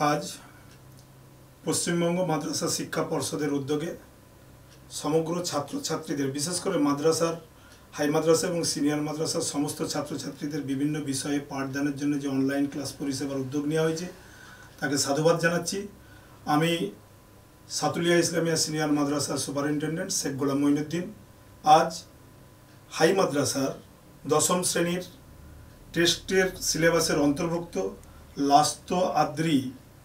आज পশ্চিমবঙ্গ মাদ্রাসা শিক্ষা পর্ষদের উদ্যোগে সমগ্র ছাত্রছাত্রীদের বিশেষ করে মাদ্রাসার হাই মাদ্রাসা এবং সিনিয়র মাদ্রাসার সমস্ত ছাত্রছাত্রীদের বিভিন্ন বিষয়ে পাঠদানের জন্য যে অনলাইন ক্লাস পরিষেবার উদ্যোগ নেওয়া হয়েছে তাকে সাধুবাদ জানাচ্ছি। আমি সাতুলিয়া ইসলামিয়া সিনিয়র মাদ্রাসার সুপারিনটেন্ডেন্ট শেখ গোলাম মঈনুদ্দিন আজ হাই মাদ্রাসার দশম শ্রেণীর টেস্টের সিলেবাসের অন্তর্ভুক্ত লাস্ত আদ্রি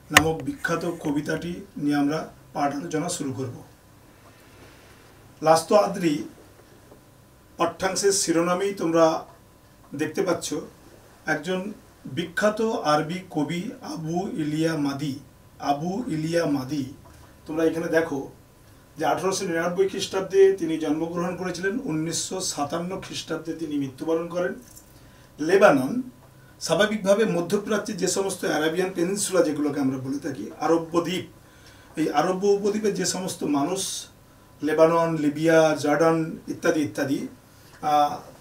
নামক বিখ্যাত কবিতাটি নিয়ে আমরা পাঠ আলোচনা শুরু করব। লাস্ত আদ্রি পাঠ্যাংশের শিরোনামেই তোমরা দেখতে পাচ্ছ একজন বিখ্যাত আরবি কবি আবু ইলিয়া মাদি তোমরা এখানে দেখো যে 1899 খ্রিস্টাব্দে তিনি জন্মগ্রহণ করেছিলেন, 1957 খ্রিস্টাব্দে তিনি মৃত্যুবরণ করেন। লেবানন স্বাভাবিকভাবে মধ্যপ্রাচ্যের যে সমস্ত আরাবিয়ান পেনিনসুলা যেগুলোকে আমরা বলে থাকি আরব্য দ্বীপ, এই আরব্য উপদ্বীপের যে সমস্ত মানুষ লেবানন, লিবিয়া, জর্ডান ইত্যাদি ইত্যাদি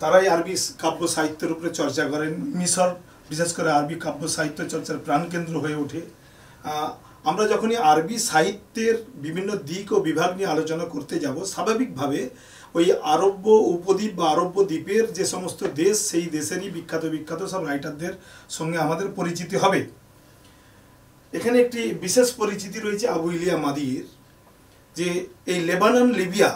তারাই আরবি কাব্য সাহিত্যের উপরে চর্চা করেন। মিশর বিশেষ করে আরবি কাব্য সাহিত্য চর্চার প্রাণকেন্দ্র হয়ে ওঠে। আমরা যখনই আরবি সাহিত্যের বিভিন্ন দিক ও বিভাগ নিয়ে আলোচনা করতে যাব স্বাভাবিকভাবে ওই আরব্য উপদ্বীপ বা আরব্য দ্বীপের যে সমস্ত দেশ সেই দেশেরই বিখ্যাত সব রাইটারদের সঙ্গে আমাদের পরিচিতি হবে। এখানে একটি বিশেষ পরিচিতি রয়েছে আবু ইলিয়া মাদির, যে এই লেবানন লিবিয়া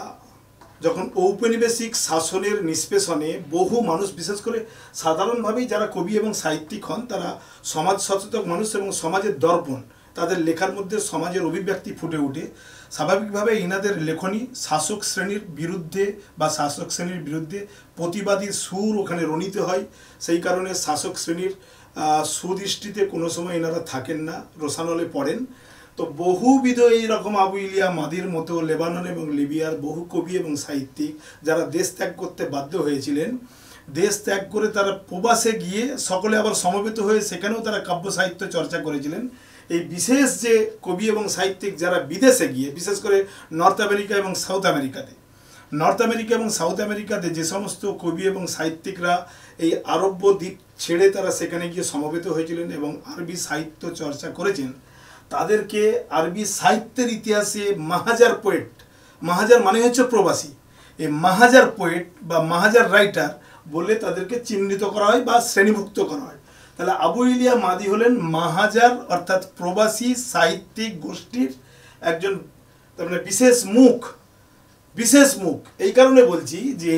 যখন ঔপনিবেশিক শাসনের নিষ্পেষণে বহু মানুষ, বিশেষ করে সাধারণভাবেই যারা কবি এবং সাহিত্যিক হন তারা সমাজ সচেতন মানুষ এবং সমাজের দর্পণ, তাদের লেখার মধ্যে সমাজের অভিব্যক্তি ফুটে ওঠে। স্বাভাবিকভাবে ইনাদের লেখনী শাসক শ্রেণীর বিরুদ্ধে বা শাসক শ্রেণীর বিরুদ্ধে প্রতিবাদী সুর ওখানে রণিত হয়। সেই কারণে শাসক শ্রেণীর সুদৃষ্টিতে কোনো সময় এনারা থাকেন না, রোষানলে পড়েন। তো বহুবিধ এইরকম আবু ইলিয়া মাদির মতো লেবানন এবং লিবিয়ার বহু কবি এবং সাহিত্যিক যারা দেশ ত্যাগ করতে বাধ্য হয়েছিলেন, দেশ ত্যাগ করে তারা প্রবাসে গিয়ে সকলে আবার সমবেত হয়ে সেখানেও তারা কাব্য সাহিত্য চর্চা করেছিলেন। এই বিশেষ যে কবি এবং সাহিত্যিক যারা বিদেশে গিয়ে, বিশেষ করে নর্থ আমেরিকা এবং সাউথ আমেরিকাতে যে সমস্ত কবি এবং সাহিত্যিকরা এই আরব্য দ্বীপ ছেড়ে তারা সেখানে গিয়ে সমবেত হয়েছিলেন এবং আরবি সাহিত্য চর্চা করেছেন, তাদেরকে আরবি সাহিত্যের ইতিহাসে মাহাজার পোয়েট, মাহাজার মানে হচ্ছে প্রবাসী, এই মাহাজার পোয়েট বা মাহাজার রাইটার বলে তাদেরকে চিহ্নিত করা হয় বা শ্রেণীভুক্ত করা হয়। তাহলে আবু ইলিয়া মাদি হলেন মাহাজার অর্থাৎ প্রবাসী সাহিত্যিক গোষ্ঠীর একজন তার বিশেষ মুখ। এই কারণে বলছি যে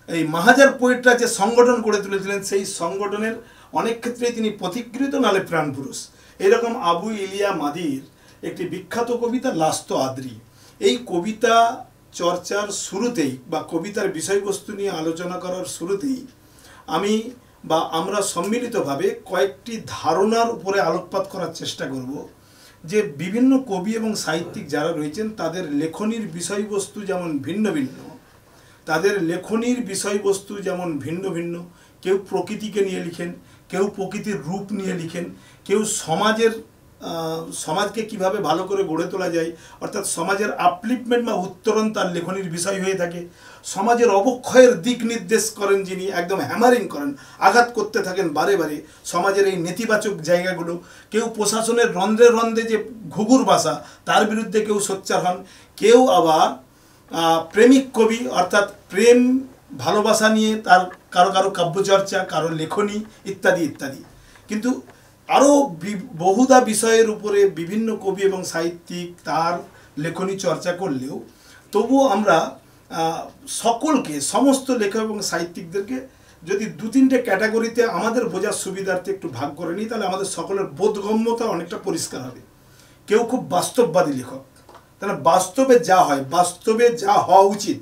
এই মাহাজার পোয়েটরা যে সংগঠন গড়ে তুলেছিলেন সেই সংগঠনের অনেক ক্ষেত্রেই তিনি পথিকৃত নালে প্রাণপুরুষ। এরকম আবু ইলিয়া মাদির একটি বিখ্যাত কবিতা লাস্ত আদ্রি, এই কবিতা চর্চার শুরুতেই বা কবিতার বিষয়বস্তু নিয়ে আলোচনা করার শুরুতেই আমরা সম্মিলিতভাবে কয়েকটি ধারণার উপরে আলোকপাত করার চেষ্টা করব যে বিভিন্ন কবি এবং সাহিত্যিক যারা রয়েছেন তাদের লেখনীর বিষয়বস্তু যেমন ভিন্ন ভিন্ন, কেউ প্রকৃতিকে নিয়ে লিখেন, কেউ প্রকৃতির রূপ নিয়ে লিখেন, কেউ সমাজকে কিভাবে ভালো করে গড়ে তোলা যায় অর্থাৎ সমাজের আপলিফমেন্ট বা উত্তরণ তার লেখনীর বিষয় হয়ে থাকে। সমাজের অবক্ষয়ের দিক নির্দেশ করেন যিনি, একদম হ্যামারিং করেন, আঘাত করতে থাকেন বারে বারে সমাজের এই নেতিবাচক জায়গাগুলো। কেউ প্রশাসনের রন্ধ্রে রন্ধ্রে যে ঘুঘুর বাসা তার বিরুদ্ধে কেউ সোচ্চার হন, কেউ আবার প্রেমিক কবি অর্থাৎ প্রেম ভালোবাসা নিয়ে তার কারো কাব্যচর্চা, কারো লেখনী ইত্যাদি ইত্যাদি। কিন্তু আরও বহুধা বিষয়ের উপরে বিভিন্ন কবি এবং সাহিত্যিক তার লেখনী চর্চা করলেও তবুও আমরা সকলকে, সমস্ত লেখক এবং সাহিত্যিকদেরকে যদি 2-3টে ক্যাটাগরিতে আমাদের বোঝার সুবিধার্থে একটু ভাগ করে নিই তাহলে আমাদের সকলের বোধগম্যতা অনেকটা পরিষ্কার হবে। কেউ খুব বাস্তববাদী লেখক, তাহলে বাস্তবে যা হওয়া উচিত,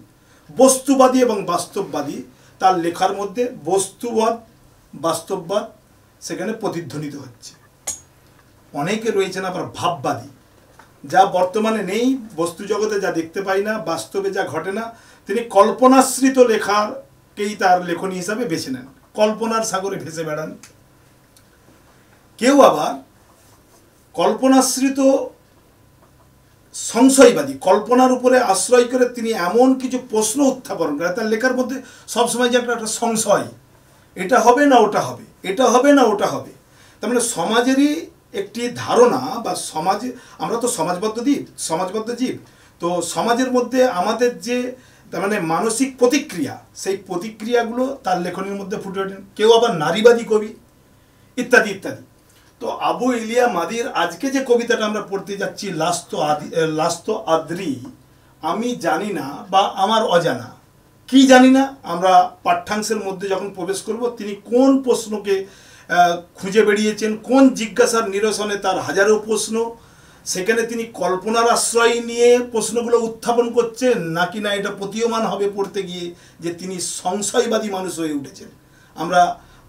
বস্তুবাদী এবং বাস্তববাদী, তার লেখার মধ্যে বস্তুবাদ বাস্তববাদ সেখানে প্রতিধ্বনিত হচ্ছে। অনেকে রয়েছেন আবার ভাববাদী, যা বর্তমানে নেই, বস্তু জগতে যা দেখতে পাই না, বাস্তবে যা ঘটে না, তিনি কল্পনাশ্রিত লেখাকেই তার লেখনী হিসাবে বেছে নেন, কল্পনার সাগরে ভেসে বেড়ান। কেউ আবার কল্পনাশ্রিত সংশয়বাদী, কল্পনার উপরে আশ্রয় করে তিনি এমন কিছু প্রশ্ন উত্থাপন করেন, তার লেখার মধ্যে সবসময় যে একটা সংশয়, এটা হবে না ওটা হবে, এটা হবে না ওটা হবে। তার মানে সমাজেরই একটি ধারণা বা সমাজ, আমরা তো সমাজবদ্ধ জীব, তো সমাজের মধ্যে আমাদের যে তার মানে মানসিক প্রতিক্রিয়া, সেই প্রতিক্রিয়াগুলো তার লেখনীর মধ্যে ফুটে ওঠেন। কেউ আবার নারীবাদী কবি, ইত্যাদি ইত্যাদি। তো আবু ইলিয়া মাদির আজকে যে কবিতাটা আমরা পড়তে যাচ্ছি, লাস্ত আদ্রি, আমি জানি না বা আমার অজানা, কি জানি না, আমরা পাঠ্যাংশের মধ্যে যখন প্রবেশ করব, তিনি কোন প্রশ্নকে খুঁজে বেরিয়েছেন, কোন জিজ্ঞাসার নিরসনে তার হাজারো প্রশ্ন, সেখানে তিনি কল্পনার আশ্রয় নিয়ে প্রশ্নগুলো উত্থাপন করছেন, নাকি না এটা প্রতীয়মান হবে পড়তে গিয়ে যে তিনি সংশয়বাদী মানুষ হয়ে উঠেছেন। আমরা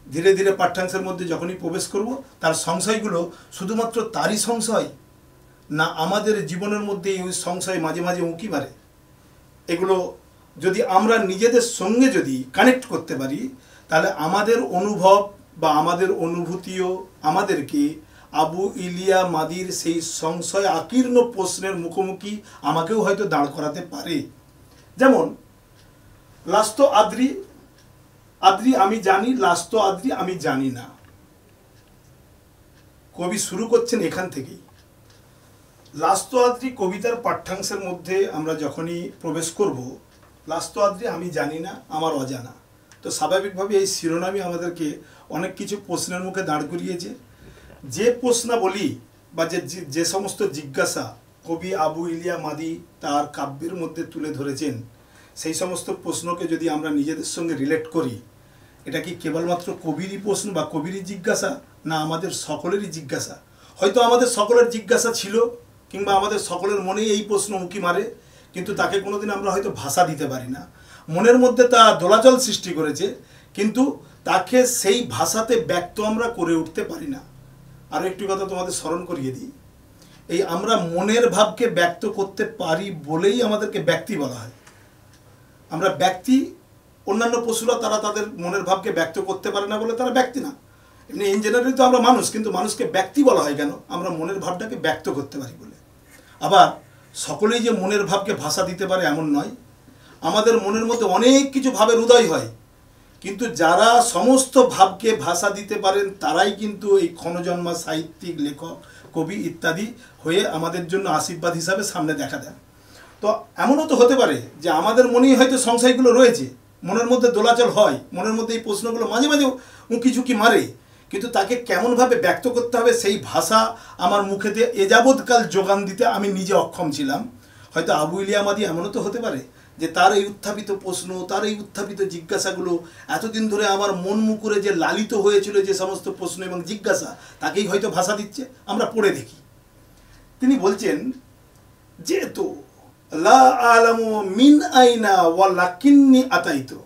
ধীরে ধীরে পাঠ্যাংশের মধ্যে যখনই প্রবেশ করব, তার সংশয়গুলো শুধুমাত্র তারই সংশয়, না আমাদের জীবনের মধ্যে এই সংশয় মাঝে মাঝে উঁকি মারে। এগুলো যদি আমরা নিজেদের সঙ্গে যদি কানেক্ট করতে পারি, তাহলে আমাদের অনুভব বা আমাদের অনুভূতিও আমাদেরকে আবু ইলিয়া মাদির সেই সংশয় আকীর্ণ প্রশ্নের মুখোমুখি আমাকেও হয়তো দাঁড় করাতে পারে। যেমন লাস্ত আদ্রি আমি জানি, লাস্ত আদ্রি আমি জানি না। কবি শুরু করছেন এখান থেকেই। লাস্ত আদ্রি কবিতার পাঠ্যাংশের মধ্যে আমরা যখনই প্রবেশ করব, লাস্ত আদ্রি আমি জানি না, আমার অজানা, তো স্বাভাবিকভাবে এই শিরোনামই আমাদেরকে অনেক কিছু প্রশ্নের মুখে দাঁড় করিয়েছে। যে প্রশ্নাবলী বা যে সমস্ত জিজ্ঞাসা কবি আবু ইলিয়া মাদি তার কাব্যের মধ্যে তুলে ধরেছেন, সেই সমস্ত প্রশ্নকে যদি আমরা নিজেদের সঙ্গে রিলেট করি, এটা কি কেবলমাত্র কবিরই প্রশ্ন বা কবিরই জিজ্ঞাসা, না আমাদের সকলেরই জিজ্ঞাসা? হয়তো আমাদের সকলের জিজ্ঞাসা ছিল, কিংবা আমাদের সকলের মনেই এই প্রশ্ন উঁকি মারে, কিন্তু তাকে কোনোদিন আমরা হয়তো ভাষা দিতে পারি না। মনের মধ্যে তা দোলাচল সৃষ্টি করেছে, কিন্তু তাকে সেই ভাষাতে ব্যক্ত আমরা করে উঠতে পারি না। আরও একটি কথা তোমাদের স্মরণ করিয়ে দিই, এই আমরা মনের ভাবকে ব্যক্ত করতে পারি বলেই আমাদেরকে ব্যক্তি বলা হয়। আমরা ব্যক্তি, অন্যান্য পশুরা তারা তাদের মনের ভাবকে ব্যক্ত করতে পারে না বলে তারা ব্যক্তি না। এমনি ইন জেনারেলি তো আমরা মানুষ, কিন্তু মানুষকে ব্যক্তি বলা হয় কেন? আমরা মনের ভাবটাকে ব্যক্ত করতে পারি বলে। আবার সকলেই যে মনের ভাবকে ভাষা দিতে পারে এমন নয়। আমাদের মনের মধ্যে অনেক কিছু ভাবের উদয় হয়, কিন্তু যারা সমস্ত ভাবকে ভাষা দিতে পারেন তারাই কিন্তু এই ক্ষণজন্মা সাহিত্যিক, লেখক, কবি ইত্যাদি হয়ে আমাদের জন্য আশীর্বাদ হিসাবে সামনে দেখা দেন। তো এমনও তো হতে পারে যে আমাদের মনেই হয়তো সংশয়গুলো রয়েছে, মনের মধ্যে দোলাচল হয়, মনের মধ্যে এই প্রশ্নগুলো মাঝে মাঝে উঁকি ঝুঁকি মারে, কিন্তু তাকে কেমনভাবে ব্যক্ত করতে হবে সেই ভাষা আমার মুখেতে এ যাবৎকাল যোগান দিতে আমি নিজে অক্ষম ছিলাম। হয়তো আবু ইলিয়া মাদি এমনও তো হতে পারে যে তার এই উত্থাপিত প্রশ্ন, তার এই উত্থাপিত জিজ্ঞাসাগুলো এতদিন ধরে আমার মন মুকুরে যে লালিত হয়েছিল যে সমস্ত প্রশ্ন এবং জিজ্ঞাসা, তাকেই হয়তো ভাষা দিচ্ছে। আমরা পড়ে দেখি। তিনি বলছেন, যেহেতু লা আলামু মিন আইনা ওয়া লাকিন্নি আতাইতু,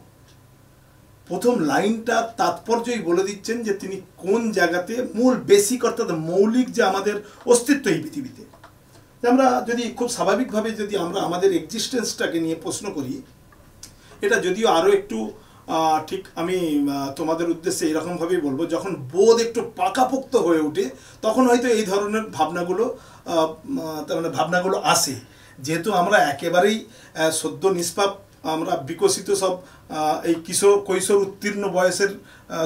প্রথম লাইনটা তাৎপর্যই বলে দিচ্ছেন যে তিনি কোন জায়গাতে মূল বেসিক, অর্থাৎ মৌলিক যে আমাদের অস্তিত্ব এই পৃথিবীতে, আমরা যদি খুব স্বাভাবিকভাবে যদি আমরা আমাদের এক্সিস্টেন্সটাকে নিয়ে প্রশ্ন করি, এটা যদিও আরও একটু ঠিক আমি তোমাদের উদ্দেশ্যে এরকমভাবেই বলবো, যখন বোধ একটু পাকাপোক্ত হয়ে ওঠে তখন হয়তো এই ধরনের ভাবনাগুলো তার মানে ভাবনাগুলো আসে। যেহেতু আমরা একেবারেই সদ্য নিষ্পাপ, আমরা বিকশিত সব এই কৈশোর উত্তীর্ণ বয়সের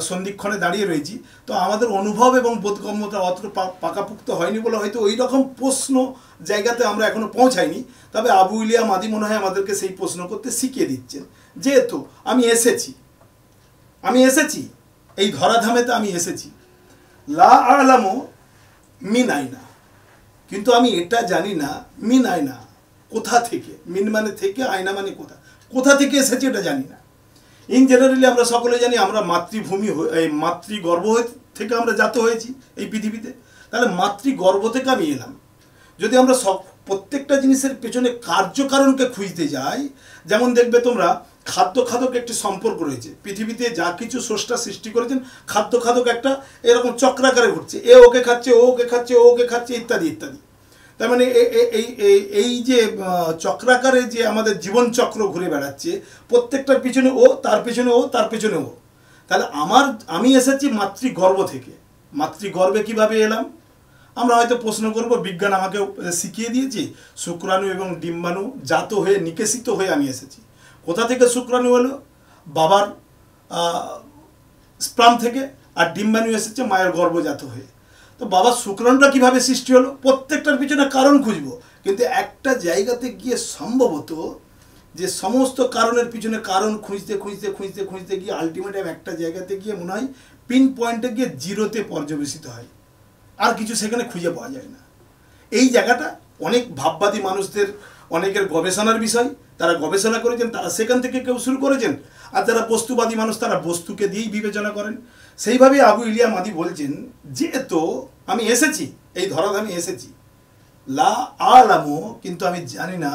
সন্ধিক্ষণে দাঁড়িয়ে রয়েছি, তো আমাদের অনুভব এবং বোধগম্যতা অতটা পাকাপোক্ত হয়নি বলে হয়তো ওই রকম প্রশ্ন জায়গাতে আমরা এখনও পৌঁছাইনি। তবে আবু ইলিয়া মাদি মনে হয় আমাদেরকে সেই প্রশ্ন করতে শিখিয়ে দিচ্ছেন। যেহেতু আমি এসেছি এই ধরাধামেতে, আমি এসেছি, লা আলামু মিন আইনা, কিন্তু আমি এটা জানি না মিন আইনা কোথা থেকে, মিন মানে থেকে, আয়না মানে কোথা থেকে এসেছি এটা জানি না। ইন জেনারেলি আমরা সকলে জানি আমরা মাতৃভূমি, এই মাতৃগর্ভ থেকে আমরা জাত হয়েছি এই পৃথিবীতে। তাহলে মাতৃগর্ভ থেকে আমি এলাম। যদি আমরা প্রত্যেকটা জিনিসের পেছনে কার্যকারণকে খুঁজতে যাই, যেমন দেখবে তোমরা খাদ্য একটি সম্পর্ক রয়েছে পৃথিবীতে, যা কিছু স্রষ্টা সৃষ্টি করেছেন খাদ্য একটা এরকম চক্রাকারে ঘুরছে, এ ওকে খাচ্ছে, ও ওকে খাচ্ছে, ও ওকে খাচ্ছে, ইত্যাদি ইত্যাদি। তার মানে এই যে চক্রাকারে যে আমাদের জীবনচক্র ঘুরে বেড়াচ্ছে, প্রত্যেকটার পিছনে ও, তার পেছনে ও, তার পেছনে ও। তাহলে আমি এসেছি মাতৃগর্ভ থেকে। মাতৃগর্ভে কিভাবে এলাম? আমরা হয়তো প্রশ্ন করব, বিজ্ঞান আমাকে শিখিয়ে দিয়েছে শুক্রাণু এবং ডিম্বাণু জাত হয়ে, নিকেশিত হয়ে আমি এসেছি। কোথা থেকে শুক্রাণু হলো? বাবার স্পার্ম থেকে, আর ডিম্বাণু এসেছে মায়ের গর্ভজাত হয়ে। তো বাবা শুক্রাণুটা কিভাবে সৃষ্টি হলো, প্রত্যেকটার পিছনে কারণ খুঁজবো, কিন্তু একটা জায়গাতে গিয়ে সম্ভবত যে সমস্ত কারণের পিছনে কারণ খুঁজতে খুঁজতে খুঁজতে খুঁজতে গিয়ে আলটিমেট একটা জায়গাতে গিয়ে মনে হয় পিন পয়েন্টে গিয়ে জিরোতে পর্যবেসিত হয়, আর কিছু সেখানে খুঁজে পাওয়া যায় না। এই জায়গাটা অনেক ভাববাদী মানুষদের অনেকের গবেষণার বিষয়, তারা গবেষণা করেছেন, তারা সেখান থেকে কেউ শুরু করেছেন, আর যারা বস্তুবাদী মানুষ তারা বস্তুকে দিয়েই বিবেচনা করেন। সেইভাবে আবু ইলিয়া মাদি বলছেন যেহেতু আমি এসেছি এই ধরাধামে এসেছি, লা আলামু, কিন্তু আমি জানি না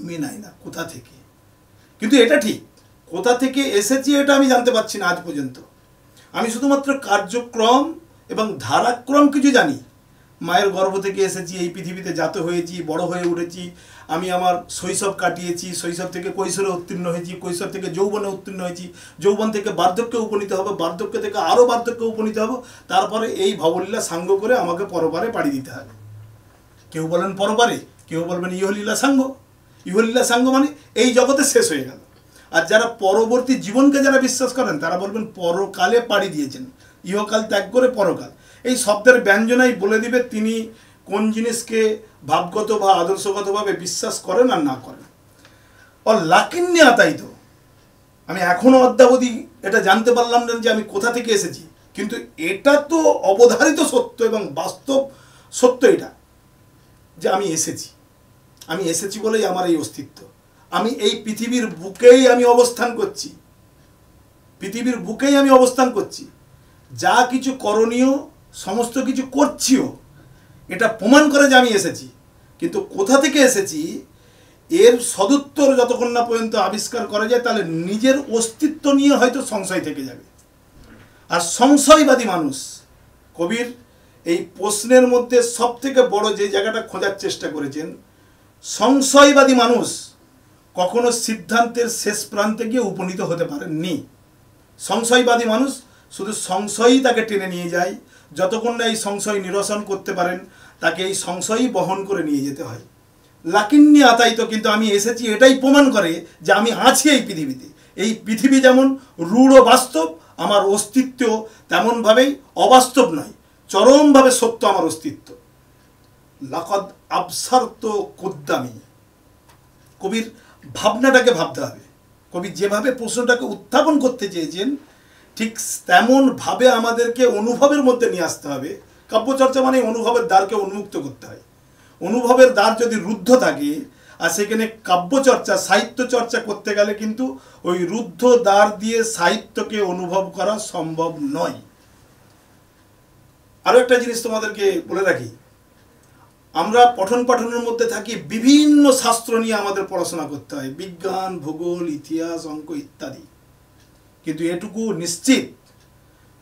মিনাই না কোথা থেকে, কিন্তু এটা ঠিক কোথা থেকে এসেছি এটা আমি জানতে পারছি না আজ পর্যন্ত। আমি শুধুমাত্র কার্যক্রম এবং ধারাক্রম কিছু জানি। মায়ের গর্ভ থেকে এসেছি, এই পৃথিবীতে জাত হয়েছি, বড় হয়ে উঠেছি, আমি আমার শৈশব কাটিয়েছি, শৈশব থেকে কৈশোরে উত্তীর্ণ হয়েছি, কৈশোর থেকে যৌবনে উত্তীর্ণ হয়েছি, যৌবন থেকে বার্ধক্যে উপনীত হবো, বার্ধক্য থেকে আরও বার্ধক্যে উপনীত হবো, তারপরে এই ভবলীলা সাঙ্গ করে আমাকে পরপারে পাড়ি দিতে হবে। কেউ বলেন পরপারে, কেউ বলবেন ইহলীলা সাঙ্গ। ইহলীলা সাঙ্গ মানে এই জগতে শেষ হয়ে গেল। আর যারা পরবর্তী জীবনকে যারা বিশ্বাস করেন তারা বলবেন পরকালে পাড়ি দিয়েছেন, ইহকাল ত্যাগ করে পরকাল। এই শব্দের ব্যঞ্জনাই বলে দিবে তিনি কোন জিনিসকে ভাবগত বা আদর্শগতভাবে বিশ্বাস করেন আর না করেন। লাকিন্নি আতাইত, আমি এখনও অদ্যাবধি এটা জানতে পারলাম না যে আমি কোথা থেকে এসেছি, কিন্তু এটা তো অবধারিত সত্য এবং বাস্তব সত্য এটা যে আমি এসেছি। আমি এসেছি বলেই আমার এই অস্তিত্ব। আমি এই পৃথিবীর বুকেই আমি অবস্থান করছি, পৃথিবীর বুকেই আমি অবস্থান করছি। যা কিছু করণীয় সমস্ত কিছু করছিও, এটা প্রমাণ করে যে আমি এসেছি। কিন্তু কোথা থেকে এসেছি এর সদুত্তর যতক্ষণ না পর্যন্ত আবিষ্কার করা যায়, তাহলে নিজের অস্তিত্ব নিয়ে হয়তো সংশয় থেকে যাবে। আর সংশয়বাদী মানুষ, কবির এই প্রশ্নের মধ্যে সব থেকে বড় যে জায়গাটা খোঁজার চেষ্টা করেছেন, সংশয়বাদী মানুষ কখনো সিদ্ধান্তের শেষ প্রান্তে গিয়ে উপনীত হতে পারেননি। সংশয়বাদী মানুষ শুধু সংশয়ই তাকে টেনে নিয়ে যায়, যতক্ষণ না এই সংশয় নিরসন করতে পারেন তাকে এই সংশয়ই বহন করে নিয়ে যেতে হয়। লাকিন্নি আতাইত, কিন্তু আমি এসেছি এটাই প্রমাণ করে যে আমি আছি এই পৃথিবীতে। এই পৃথিবী যেমন রূঢ় বাস্তব, আমার অস্তিত্ব তেমনভাবেই অবাস্তব নয়, চরমভাবে সত্য আমার অস্তিত্ব। লাকাদ আবসারত কুদ্দামি, কবির ভাবনাটাকে ভাবতে হবে। কবি যেভাবে প্রশ্নটাকে উত্থাপন করতে চেয়েছেন ঠিক তেমনভাবে আমাদেরকে অনুভবের মধ্যে নিয়ে আসতে হবে। কাব্যচর্চা মানে অনুভবের দ্বারকে উন্মুক্ত করতে হয়। অনুভবের দ্বার যদি রুদ্ধ থাকে, আর সেখানে কাব্যচর্চা সাহিত্য চর্চা করতে গেলে কিন্তু ওই রুদ্ধ দ্বার দিয়ে সাহিত্যকে অনুভব করা সম্ভব নয়। আরও একটা জিনিস তোমাদেরকে বলে রাখি, আমরা পঠন পাঠনের মধ্যে থাকি, বিভিন্ন শাস্ত্র নিয়ে আমাদের পড়াশোনা করতে হয়, বিজ্ঞান, ভূগোল, ইতিহাস, অঙ্ক ইত্যাদি। কিন্তু এটুকু নিশ্চিত,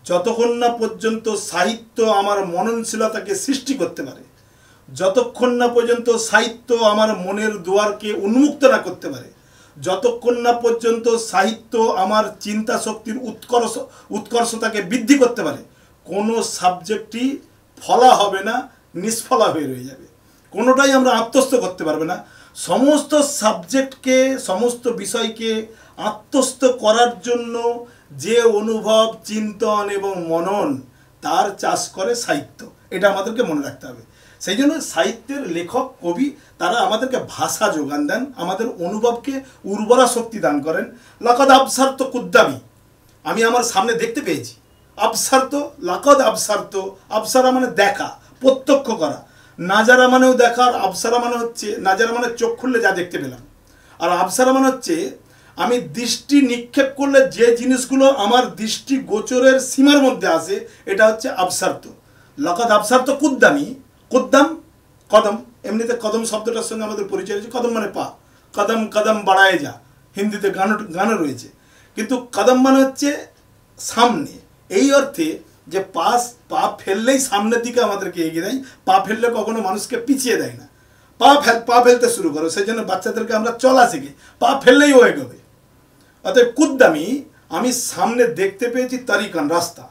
যতক্ষণ না পর্যন্ত সাহিত্য আমার মননশীলতাকে সৃষ্টি করতে পারে, যতক্ষণ না পর্যন্ত সাহিত্য আমার মনের দুয়ারকে উন্মুক্ত না করতে পারে, যতক্ষণ না পর্যন্ত সাহিত্য আমার চিন্তা শক্তির উৎকর্ষতাকে বৃদ্ধি করতে পারে, কোনো সাবজেক্টই ফলা হবে না, নিষ্ফলা হয়ে রয়ে যাবে। কোনোটাই আমরা আত্মস্থ করতে পারবে না। সমস্ত সাবজেক্টকে, সমস্ত বিষয়কে আত্মস্থ করার জন্য যে অনুভব, চিন্তন এবং মনন, তার চাষ করে সাহিত্য। এটা আমাদেরকে মনে রাখতে হবে। সেই জন্য সাহিত্যের লেখক, কবি, তারা আমাদেরকে ভাষা যোগান দেন, আমাদের অনুভবকে উর্বরা শক্তি দান করেন। লাকাদ আবসারত কুদ্দামি, আমি আমার সামনে দেখতে পেয়েছি। আবসারত, লাকাদ আবসারত, আবসারা মানে দেখা, প্রত্যক্ষ করা। নাজারা মানেও দেখা, আর আবসারা মানে হচ্ছে, নাজারা মানে চোখ খুললে যা দেখতে পেলাম, আর আবসারা মানে হচ্ছে আমি দৃষ্টি নিক্ষেপ করলে যে জিনিসগুলো আমার দৃষ্টি গোচরের সীমার মধ্যে আসে, এটা হচ্ছে আবসারত। লাকাদ আবসারত কুদ্দামি, কুদ্দাম কদম, এমনিতে কদম শব্দটার সঙ্গে আমাদের পরিচয় রয়েছে। কদম মানে পা, কদম কদম বাড়ায় যা, হিন্দিতে গানও রয়েছে। কিন্তু কদম মানে হচ্ছে সামনে, এই অর্থে যে পা ফেললেই সামনের দিকে আমাদেরকে এগিয়ে দেয়, পা ফেললে কখনো মানুষকে পিছিয়ে দেয় না। পা ফেলতে শুরু করো, সেই জন্য বাচ্চাদেরকে আমরা চলা শিখি, পা ফেললেই ও এগোবে। অতএব কুদ্দামি, আমি সামনে দেখতে পেয়েছি তারিকান, রাস্তা।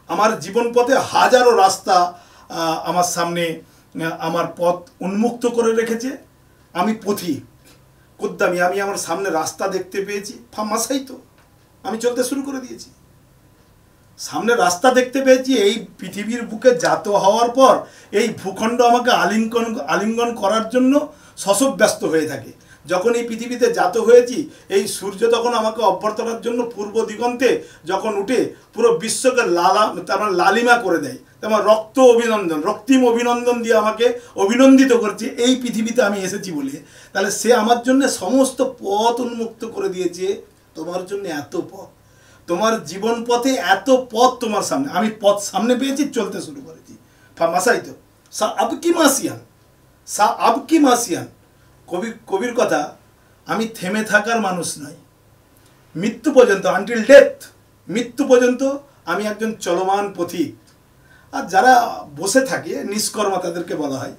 আমার জীবন পথে হাজারো রাস্তা আমার সামনে আমার পথ উন্মুক্ত করে রেখেছে। আমি পথিক, কুদ্দামি, আমি আমার সামনে রাস্তা দেখতে পেয়েছি, ফামাসাই তো আমি চলতে শুরু করে দিয়েছি। সামনে রাস্তা দেখতে পেয়েছি। এই পৃথিবীর বুকে জাত হওয়ার পর এই ভূখণ্ড আমাকে আলিঙ্গন করার জন্য শশব ব্যস্ত হয়ে থাকে। যখন এই পৃথিবীতে জাত হয়েছি, এই সূর্য তখন আমাকে অভ্যর্থনার জন্য পূর্ব দিগন্তে যখন উঠে পুরো বিশ্বকে লালিমা করে দেয়, তেমন রক্তিম অভিনন্দন দিয়ে আমাকে অভিনন্দিত করছে এই পৃথিবীতে আমি এসেছি বলে। তাহলে সে আমার জন্য সমস্ত পথ উন্মুক্ত করে দিয়েছে। তোমার জন্য এত পথ, তোমার জীবন পথে এত পথ তোমার সামনে। আমি পথ সামনে পেয়েছি, চলতে শুরু করেছি। ফামাসাই তো সা আবকি মাসিয়ান। কবির কথা, আমি থেমে থাকার মানুষ নই। মৃত্যু পর্যন্ত, আনটিল ডেথ, মৃত্যু পর্যন্ত আমি একজন চলমান পথিক। আর যারা বসে থাকে নিষ্কর্মা তাদেরকে বলা হয়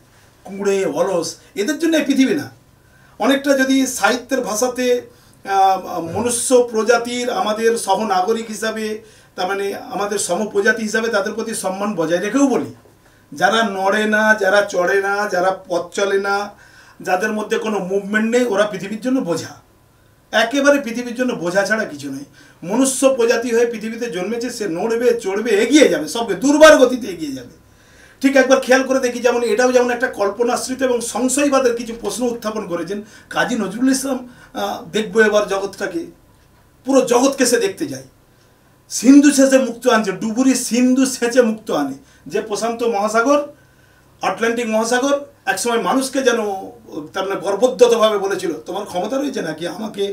কুঁড়ে, অলস। এদের জন্য এই পৃথিবী না। অনেকটা যদি সাহিত্যের ভাষাতে মনুষ্য প্রজাতির আমাদের সহনাগরিক হিসাবে, তার মানে আমাদের সমপ্রজাতি হিসাবে তাদের প্রতি সম্মান বজায় রেখেও বলি, যারা নড়ে না, যারা চড়ে না, যারা পথ চলে না, যাদের মধ্যে কোনো মুভমেন্ট নেই, ওরা পৃথিবীর জন্য বোঝা। একেবারে পৃথিবীর জন্য বোঝা ছাড়া কিছু নেই। মনুষ্য প্রজাতি হয়ে পৃথিবীতে জন্মেছে, সে নড়বে, চড়বে, এগিয়ে যাবে, সবকে দুর্বার গতিতে এগিয়ে যাবে। ঠিক একবার খেয়াল করে দেখি, যেমন এটাও যেমন একটা কল্পনাশ্রিত এবং সংশয়বাদের কিছু প্রশ্ন উত্থাপন করেছেন কাজী নজরুল ইসলাম। দেখবো এবার জগৎটাকে, পুরো জগৎকে সে দেখতে যায়। সিন্ধু সেচে মুক্ত আনছে, ডুবুরি সিন্ধু সেচে মুক্ত আনে। যে প্রশান্ত মহাসাগর, আটলান্টিক মহাসাগর একসময় মানুষকে যেন তার মানে গর্বোদ্যতভাবে বলেছিল, তোমার ক্ষমতা রয়েছে নাকি আমাকে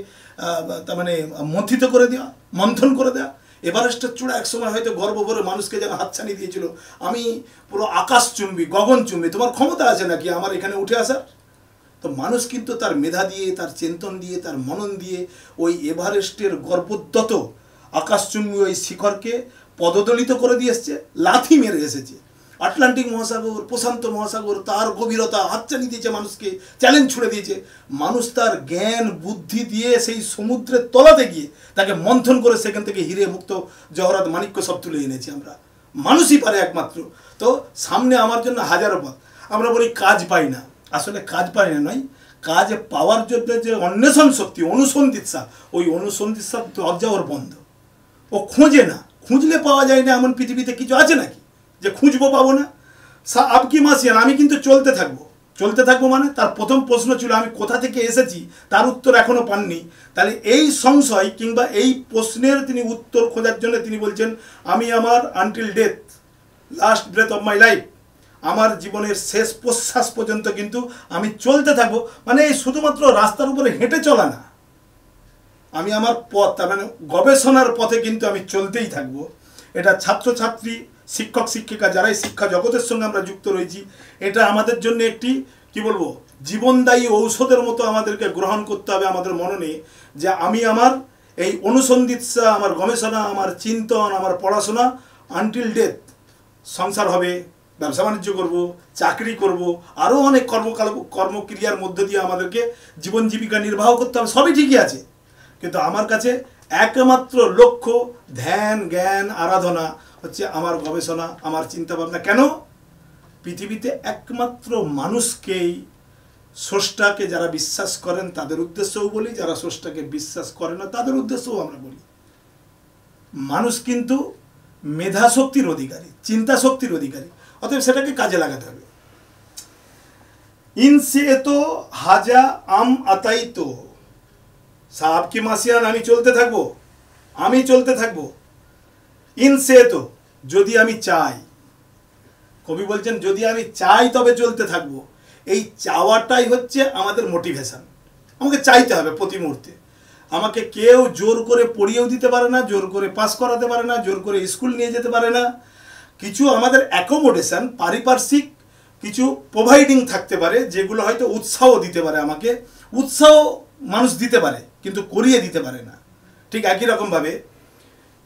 তার মানে মন্থিত করে দেওয়া, মন্থন করে দেওয়া। এভারেস্টের চূড়া একসময় হয়তো গর্ব করে মানুষকে যেন হাতছানি দিয়েছিল, আমি পুরো আকাশচুম্বী, গগনচুম্বী, তোমার ক্ষমতা আছে নাকি আমার এখানে উঠে আসার। তো মানুষ কিন্তু তার মেধা দিয়ে, তার চিন্তন দিয়ে, তার মনন দিয়ে ওই এভারেস্টের গর্বোদ্যত আকাশচুম্বী ওই শিখরকে পদদলিত করে দিয়ে এসছে, লাথি মেরে এসেছে। আটলান্টিক মহাসাগর, প্রশান্ত মহাসাগর, তার গভীরতা হাতছানি দিয়েছে মানুষকে, চ্যালেঞ্জ ছুড়ে দিয়েছে। মানুষ তার জ্ঞান বুদ্ধি দিয়ে সেই সমুদ্রের তলাতে গিয়ে তাকে মন্থন করে সেখান থেকে হিরে, মুক্ত, জহরাত, মাণিক্য সব তুলে এনেছি আমরা। মানুষই পারে একমাত্র। তো সামনে আমার জন্য হাজারো পথ। আমরা বলি কাজ পাই না, আসলে কাজ পাই না নয়, কাজ পাওয়ার জন্য যে অন্বেষণ শক্তি, অনুসন্ধিৎসা, ওই অনুসন্ধিৎসার দরজা ওর বন্ধ। ও খোঁজে না, খুঁজলে পাওয়া যায় না এমন পৃথিবীতে কিছু আছে নাকি যে খুঁজবো পাবো না। আবকি মাসিয়ান, আমি কিন্তু চলতে থাকবো। চলতে থাকবো মানে তার প্রথম প্রশ্ন ছিল আমি কোথা থেকে এসেছি, তার উত্তর এখনো পাননি। তাহলে এই সংশয় কিংবা এই প্রশ্নের তিনি উত্তর খোঁজার জন্য তিনি বলছেন, আমি আমার until death, last breadth of my life, আমার জীবনের শেষ প্রশ্বাস পর্যন্ত কিন্তু আমি চলতে থাকবো। মানে এই শুধুমাত্র রাস্তার উপরে হেঁটে চলা না, আমি আমার পথ, তার মানে গবেষণার পথে কিন্তু আমি চলতেই থাকবো। এটা ছাত্রছাত্রী, শিক্ষক শিক্ষিকা যারাই শিক্ষা জগতের সঙ্গে আমরা যুক্ত রয়েছি, এটা আমাদের জন্য একটি কি বলবো জীবনদায়ী ঔষধের মতো আমাদেরকে গ্রহণ করতে হবে আমাদের মননে, যে আমি আমার এই অনুসন্ধিৎসা, আমার গবেষণা, আমার চিন্তন, আমার পড়াশোনা আনটিল ডেথ, সংসার হবে, ব্যবসা বাণিজ্য করবো, চাকরি করব, আরও অনেক কর্মক্রিয়ার মধ্য দিয়ে আমাদেরকে জীবন জীবিকা নির্বাহ করতে হবে, সবই ঠিকই আছে। কিন্তু আমার কাছে একমাত্র লক্ষ্য, ধ্যান, জ্ঞান, আরাধনা হচ্ছে আমার গবেষণা, আমার চিন্তাভাবনা। কেন? পৃথিবীতে একমাত্র মানুষকেই, স্রষ্টাকে যারা বিশ্বাস করেন তাদের উদ্দেশ্যও বলি, যারা স্রষ্টাকে বিশ্বাস করে না তাদের উদ্দেশ্যও আমরা বলি। মানুষ কিন্তু মেধা শক্তির অধিকারী, চিন্তা শক্তির অধিকারী, অতএব সেটাকে কাজে লাগাতে হবে। ইনসে তো হাজা আম আতাই তো সাবকি মাসিয়ান, আমি চলতে থাকবো, আমি চলতে থাকবো। ইনসে তো, যদি আমি চাই, কবি বলছেন যদি আমি চাই তবে চলতে থাকবো। এই চাওয়াটাই হচ্ছে আমাদের মোটিভেশন। আমাকে চাইতে হবে প্রতি মুহূর্তে। আমাকে কেউ জোর করে পড়িয়েও দিতে পারে না, জোর করে পাস করাতে পারে না, জোর করে স্কুল নিয়ে যেতে পারে না। কিছু আমাদের অ্যাকোমোডেশন, পারিপার্শ্বিক কিছু প্রোভাইডিং থাকতে পারে, যেগুলো হয়তো উৎসাহ দিতে পারে আমাকে। উৎসাহ মানুষ দিতে পারে কিন্তু করিয়ে দিতে পারে না। ঠিক একই রকমভাবে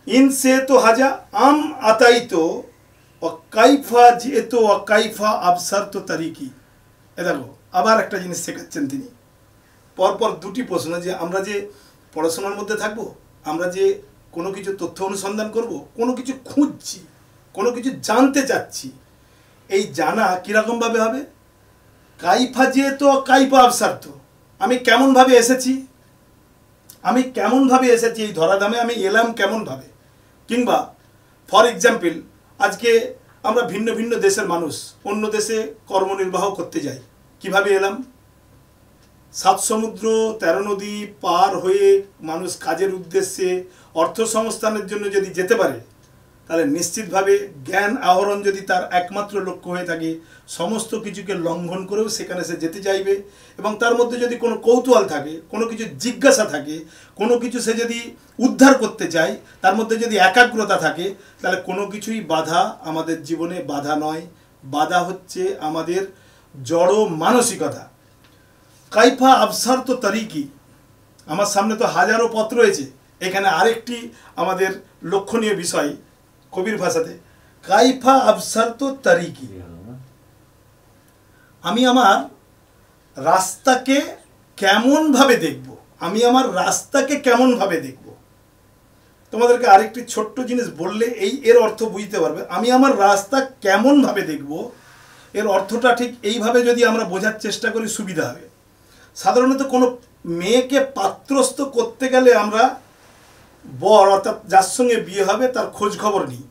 ইনসে তো হাজা আম আতাই তো কাইফা যেত কাইফা আবসার তো তারিকি। এ দেখো আবার একটা জিনিস শেখাচ্ছেন তিনি, পরপর দুটি প্রশ্ন, যে আমরা যে পড়াশোনার মধ্যে থাকবো, আমরা যে কোনো কিছু তথ্য অনুসন্ধান করব, কোনো কিছু খুঁজছি, কোনো কিছু জানতে চাচ্ছি, এই জানা কীরকমভাবে হবে? কাইফা যেত কাইফা আবসার তো, আমি কেমনভাবে এসেছি, আমি কেমনভাবে এসেছি এই ধরাধামে, আমি এলাম কেমনভাবে, কিংবা ফর এক্সাম্পল, আজকে আমরা ভিন্ন ভিন্ন দেশের মানুষ অন্য দেশে কর্মনির্বাহ করতে যাই। কিভাবে এলাম? 7 সমুদ্র 13 নদী পার হয়ে মানুষ কাজের উদ্দেশ্যে অর্থ সংস্থানের জন্য যদি যেতে পারে, তাহলে নিশ্চিতভাবে জ্ঞান আহরণ যদি তার একমাত্র লক্ষ্য হয়ে থাকে, সমস্ত কিছুকে লঙ্ঘন করেও সেখানে সে যেতে চাইবে। এবং তার মধ্যে যদি কোনো কৌতূহল থাকে, কোনো কিছু জিজ্ঞাসা থাকে, কোনো কিছু সে যদি উদ্ধার করতে চায়, তার মধ্যে যদি একাগ্রতা থাকে, তাহলে কোনো কিছুই বাধা আমাদের জীবনে বাধা নয়। বাধা হচ্ছে আমাদের জড় মানসিকতা। কাইফা আবসার তো তারিকি, আমার সামনে তো হাজারো পথ রয়েছে। এখানে আরেকটি আমাদের লক্ষণীয় বিষয় কবির ভাষাতে, কাইফা আবসার তো তারিকি, আমি আমার রাস্তাকে কেমন ভাবে দেখব, আমি আমার রাস্তাকে কেমন ভাবে দেখব। তোমাদেরকে আরেকটি ছোট্ট জিনিস বললে এর অর্থ বুঝতে পারবে। আমি আমার রাস্তা কেমন ভাবে দেখব, এর অর্থটা ঠিক এইভাবে যদি আমরা বোঝার চেষ্টা করি সুবিধা হবে। সাধারণত কোনো মেয়েকে পাত্রস্থ করতে গেলে আমরা বর অর্থাৎ যার সঙ্গে বিয়ে হবে তার খোঁজ খবর নিই,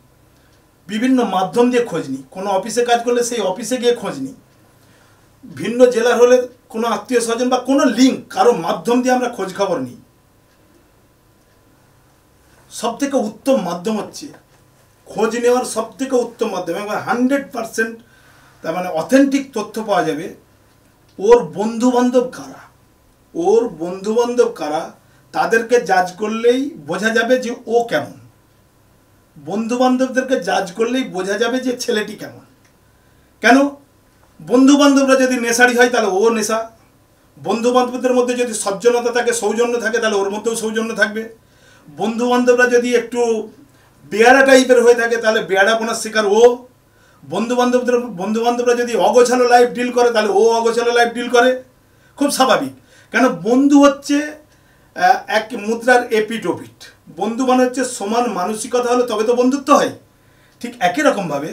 বিভিন্ন মাধ্যম দিয়ে খোঁজ নিই। কোনো অফিসে কাজ করলে সেই অফিসে গিয়ে খোঁজ নিই, ভিন্ন জেলার হলে কোনো আত্মীয় স্বজন বা কোনো লিঙ্ক কারো মাধ্যম দিয়ে আমরা খোঁজ খবর নিই। সব থেকে উত্তম মাধ্যম হচ্ছে খোঁজ নেওয়ার সব থেকে উত্তম মাধ্যম, এবং 100% তার মানে অথেন্টিক তথ্য পাওয়া যাবে। ওর বন্ধুবান্ধব কারা, ওর বন্ধুবান্ধব কারা, তাদেরকে জাজ করলেই বোঝা যাবে যে ও কেমন। বন্ধুবান্ধবদেরকে জাজ করলেই বোঝা যাবে যে ছেলেটি কেমন। কেন? বন্ধুবান্ধবরা যদি নেশারি হয় তাহলে ও নেশা, বন্ধুবান্ধবদের মধ্যে যদি সজ্জনতা থাকে, সৌজন্য থাকে, তাহলে ওর মধ্যেও সৌজন্য থাকবে। বন্ধুবান্ধবরা যদি একটু বেয়ারা টাইপের হয়ে থাকে তাহলে বেয়ারাপনার শিকার ও। বন্ধুবান্ধবরা যদি অগোছালো লাইফ ডিল করে তাহলে ও অগোছালো লাইফ ডিল করে। খুব স্বাভাবিক, কেন বন্ধু হচ্ছে এক মুদ্রার এপিট ওপিট। বন্ধু মানে হচ্ছে সমান মানসিকতা হলে তবে তো বন্ধুত্ব হয়। ঠিক একই রকমভাবে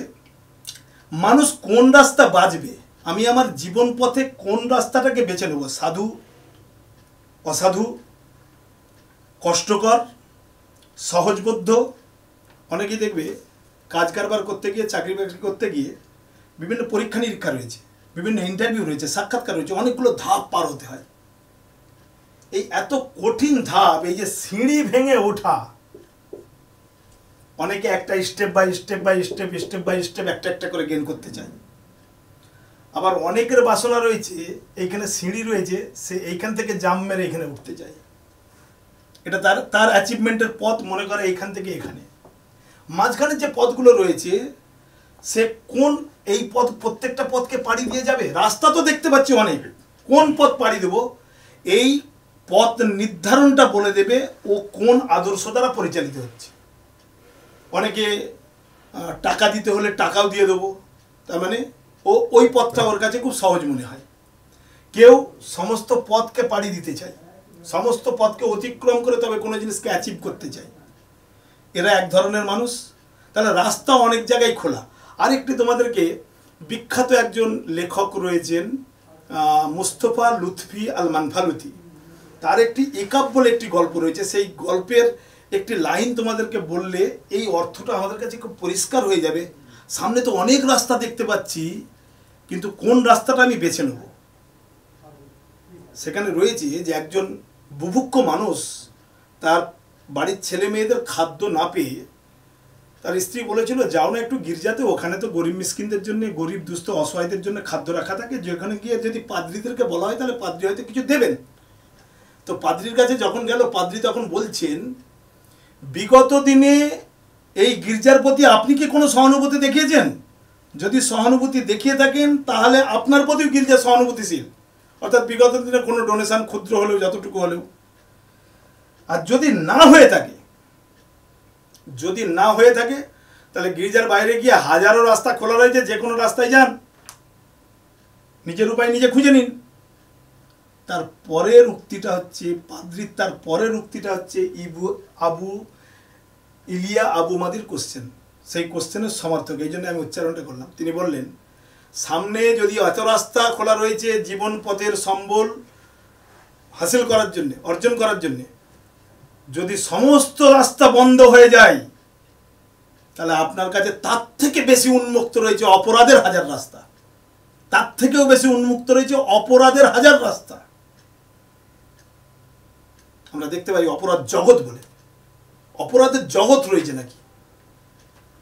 মানুষ কোন রাস্তা বাঁচবে, আমি আমার জীবন পথে কোন রাস্তাটাকে বেছে নেব, সাধু অসাধু, কষ্টকর সহজবোধ্য। অনেকেই দেখবে কাজ কারবার করতে গিয়ে, চাকরি বাকরি করতে গিয়ে বিভিন্ন পরীক্ষা নিরীক্ষা রয়েছে, বিভিন্ন ইন্টারভিউ রয়েছে, সাক্ষাৎকার রয়েছে, অনেকগুলো ধাপ পার হতে হয়। এই এত কঠিন ধাপ, এই যে সিঁড়ি ভেঙে ওঠা, অনেকে একটা স্টেপ বাই স্টেপ একটা একটা করে গেইন করতে চায়। আবার অনেকের বাসনা রয়েছে, এইখানে সিঁড়ি রয়েছে, সে এইখান থেকে জাম্প মেরে এখানে উঠতে চায়। এটা তার অ্যাচিভমেন্টের পথ মনে করে এইখান থেকে এখানে। মাঝখানে যে পথগুলো রয়েছে সে কোন এই পথ, প্রত্যেকটা পথকে পাড়ি দিয়ে যাবে। রাস্তা তো দেখতে পাচ্ছি অনেক, কোন পথ পাড়ি দেব এই পথ নির্ধারণটা বলে দেবে ও কোন আদর্শ দ্বারা পরিচালিত হচ্ছে। অনেকে টাকা দিতে হলে টাকাও দিয়ে দেবো, তার মানে ওই পথটা ওর কাছে খুব সহজ মনে হয়। কেউ সমস্ত পথকে পাড়ি দিতে চায়, সমস্ত পথকে অতিক্রম করে তবে কোনো জিনিসকে অ্যাচিভ করতে চায়। এরা এক ধরনের মানুষ। তাহলে রাস্তা অনেক জায়গায় খোলা। আরেকটি তোমাদেরকে বিখ্যাত একজন লেখক রয়েছেন মুস্তফা লুৎফি আল মানফালুতি, তার একটি একাব বলে একটি গল্প রয়েছে। সেই গল্পের একটি লাইন তোমাদেরকে বললে এই অর্থটা আমাদের কাছে খুব পরিষ্কার হয়ে যাবে। সামনে তো অনেক রাস্তা দেখতে পাচ্ছি, কিন্তু কোন রাস্তাটা আমি বেছে নেব। সেখানে রয়েছে যে একজন বুভুক্ষ মানুষ তার বাড়ির ছেলে মেয়েদের খাদ্য না পেয়ে তার স্ত্রী বলেছিল, যাও না একটু গির্জাতে, ওখানে তো গরিব মিসকিনদের জন্য, গরিব দুস্থ অসহায়দের জন্য খাদ্য রাখা থাকে, যেখানে গিয়ে যদি পাদ্রীদেরকে বলা হয় তাহলে পাদ্রী হয়তো কিছু দেবেন। তো পাদ্রীর কাছে যখন গেল, পাদ্রী তখন বলছেন, বিগত দিনে এই গির্জার প্রতি আপনি কি কোনো সহানুভূতি দেখিয়েছেন? যদি সহানুভূতি দেখিয়ে থাকেন তাহলে আপনার প্রতিও গির্জা সহানুভূতিশীল, অর্থাৎ বিগত দিনে কোনো ডোনেশন ক্ষুদ্র হলেও, যতটুকু হলেও। আর যদি না হয়ে থাকে তাহলে গির্জার বাইরে গিয়ে হাজারো রাস্তা খোলা রয়েছে, যে কোনো রাস্তায় যান, নিজের উপায় নিজে খুঁজে নিন। তার পরের উক্তিটা হচ্ছে পাদ্রীর, তার পরের উক্তিটা হচ্ছে আবু ইলিয়া আবু মাদির কোশ্চেন। সেই কোশ্চেনের সমর্থক, এই জন্য আমি উচ্চারণটা করলাম। তিনি বললেন, সামনে যদি এত রাস্তা খোলা রয়েছে জীবন পথের সম্বল হাসিল করার জন্য, অর্জন করার জন্য, যদি সমস্ত রাস্তা বন্ধ হয়ে যায় তাহলে আপনার কাছে তার থেকে বেশি উন্মুক্ত রয়েছে অপরাধের হাজার রাস্তা, তার থেকেও বেশি উন্মুক্ত রয়েছে অপরাধের হাজার রাস্তা। আমরা দেখতে পাই অপরাধ জগৎ বলে, অপরাধের জগৎ রয়েছে নাকি।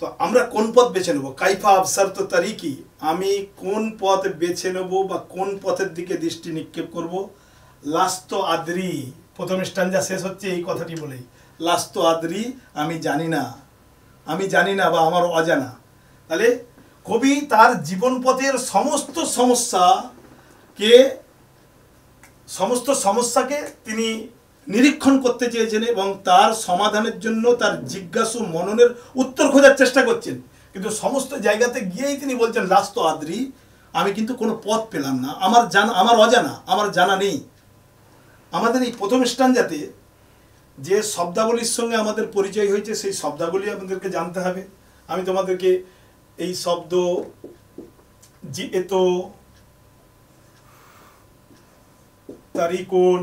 তো আমরা কোন পথ বেছে নেব? কাইফা আবসার তো তারিকি, আমি কোন পথ বেছে নেব বা কোন পথের দিকে দৃষ্টি নিক্ষেপ করব। লাস্তো আদ্রি, প্রথম স্ট্যান্জা শেষ হচ্ছে এই কথাটি বলেই, লাস্তো আদ্রি, আমি জানি না, আমি জানি না বা আমার অজানা। তাহলে কবি তার জীবন পথের সমস্ত সমস্যাকে তিনি নিরীক্ষণ করতে চেয়েছেন এবং তার সমাধানের জন্য তার জিজ্ঞাসু মননের উত্তর খোঁজার চেষ্টা করছেন। কিন্তু সমস্ত জায়গাতে গিয়েই তিনি বলছেন লাস্তো আদ্রি, আমি কিন্তু কোনো পথ পেলাম না, আমার অজানা, আমার জানা নেই। আমাদের এই প্রথম স্ট্যান্জাতে যে শব্দাবলীর সঙ্গে আমাদের পরিচয় হয়েছে সেই শব্দাবলী আমাদেরকে জানতে হবে। আমি তোমাদেরকে এই শব্দ জিএতো, তারিকুন,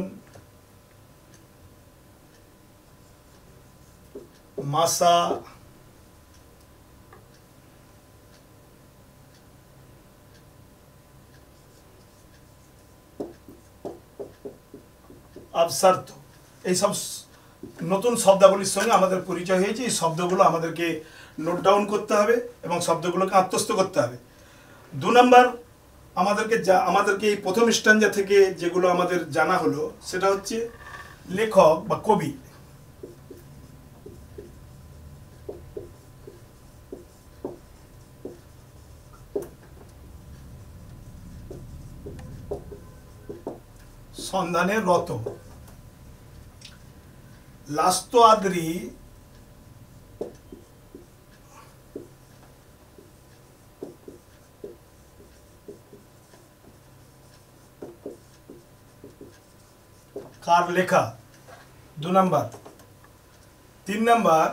মাসা, আবসার্ত, এইসব নতুন শব্দাবলীর সঙ্গে আমাদের পরিচয় হয়েছে। এই শব্দগুলো আমাদেরকে নোট ডাউন করতে হবে এবং শব্দগুলোকে আত্মস্থ করতে হবে। 2 নম্বর আমাদেরকে এই প্রথম স্ট্যান্জা থেকে যেগুলো আমাদের জানা হলো সেটা হচ্ছে লেখক বা কবি সন্ধানে রত। লাস্তো আদ্রি কার লেখা? 2 নম্বর। 3 নম্বর,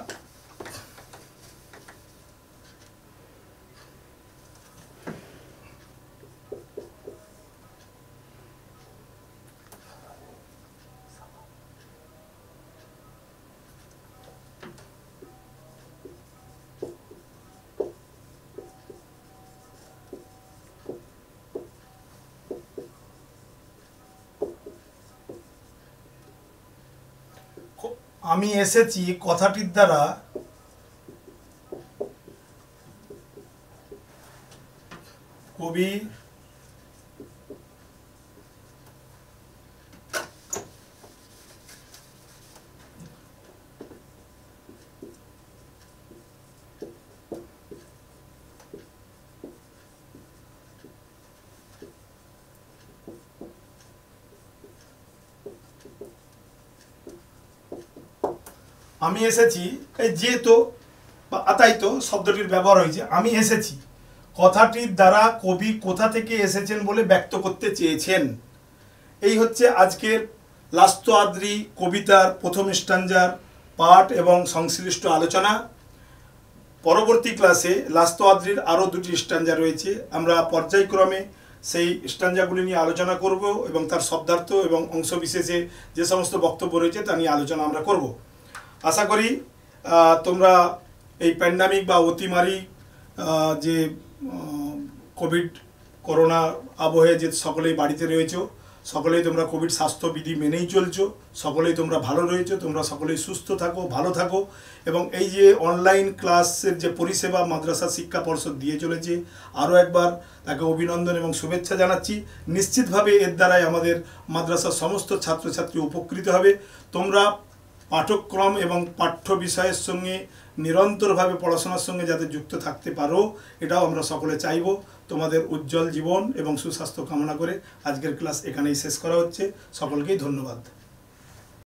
আমি এসেছি কথাটির দ্বারা কবি আমি এসেছি, এই যেহেতু বা আতাইতো শব্দটির ব্যবহার হয়েছে, আমি এসেছি কথাটির দ্বারা কবি কোথা থেকে এসেছেন বলে ব্যক্ত করতে চেয়েছেন। এই হচ্ছে আজকের লাস্তো আদ্রি কবিতার প্রথম স্ট্যান্জার পাঠ এবং সংশ্লিষ্ট আলোচনা। পরবর্তী ক্লাসে লাস্তো আদ্রির আরও 2টি স্ট্যান্জা রয়েছে, আমরা পর্যায়ক্রমে সেই স্ট্যান্জাগুলি নিয়ে আলোচনা করব এবং তার শব্দার্থ এবং অংশবিশেষে যে সমস্ত বক্তব্য রয়েছে তা নিয়ে আলোচনা আমরা করব। আশা করি তোমরা এই প্যান্ডামিক বা অতিমারি যে কোভিড করোনা আবহে যে সকলেই বাড়িতে রয়েছো, সকলেই তোমরা কোভিড স্বাস্থ্যবিধি মেনেই চলছো, সকলেই তোমরা ভালো রয়েছো, তোমরা সকলেই সুস্থ থাকো, ভালো থাকো। এবং এই যে অনলাইন ক্লাসের যে পরিষেবা মাদ্রাসা শিক্ষা পর্ষদ দিয়ে চলেছে, আরও একবার তাকে অভিনন্দন এবং শুভেচ্ছা জানাচ্ছি। নিশ্চিতভাবে এর দ্বারাই আমাদের মাদ্রাসার সমস্ত ছাত্রছাত্রী উপকৃত হবে। তোমরা পাঠ্যক্রম এবং পাঠ্য বিষয়ের সঙ্গে নিরন্তরভাবে পড়াশোনার সঙ্গে যাতে যুক্ত থাকতে পারো, এটাও আমরা সকলে চাইব। তোমাদের উজ্জ্বল জীবন এবং সুস্বাস্থ্য কামনা করে আজকের ক্লাস এখানেই শেষ করা হচ্ছে। সকলকেই ধন্যবাদ।